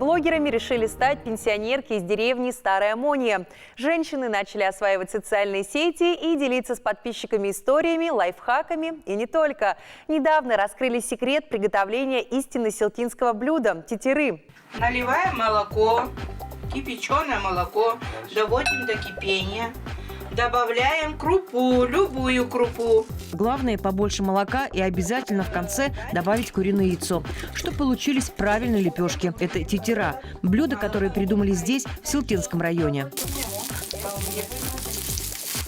Блогерами решили стать пенсионерки из деревни Старая Амония. Женщины начали осваивать социальные сети и делиться с подписчиками историями, лайфхаками и не только. Недавно раскрыли секрет приготовления истинно селтинского блюда – тетиры. Наливаем молоко, кипяченое молоко, доводим до кипения. Добавляем крупу, любую крупу. Главное, побольше молока и обязательно в конце добавить куриное яйцо, чтобы получились правильные лепешки. Это тетира – блюдо, которое придумали здесь, в Селтинском районе.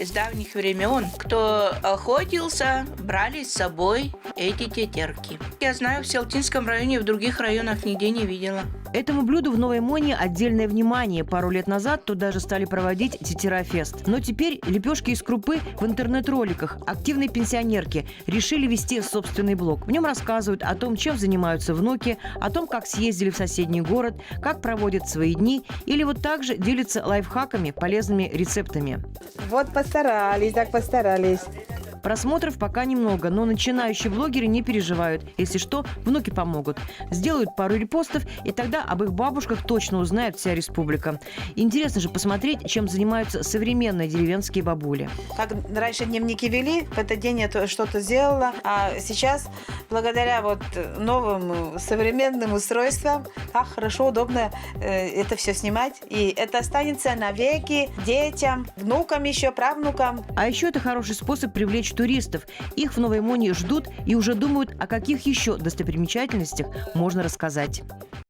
С давних времен, кто охотился, брали с собой эти тетерки. Я знаю, в Селтинском районе, в других районах нигде не видела. Этому блюду в Новой Моне отдельное внимание. Пару лет назад тут даже стали проводить тетира-фест. Но теперь лепешки из крупы в интернет-роликах. Активные пенсионерки решили вести собственный блог. В нем рассказывают о том, чем занимаются внуки, о том, как съездили в соседний город, как проводят свои дни. Или вот также делятся лайфхаками, полезными рецептами. Вот постарались, так постарались. Просмотров пока немного, но начинающие блогеры не переживают. Если что, внуки помогут. Сделают пару репостов, и тогда об их бабушках точно узнает вся республика. Интересно же посмотреть, чем занимаются современные деревенские бабули. Как раньше дневники вели, в этот день я что-то сделала, а сейчас, благодаря вот новым современным устройствам, как хорошо, удобно это все снимать. И это останется навеки детям, внукам еще, правнукам. А еще это хороший способ привлечь туристов. Их в Новой Моне ждут и уже думают, о каких еще достопримечательностях можно рассказать.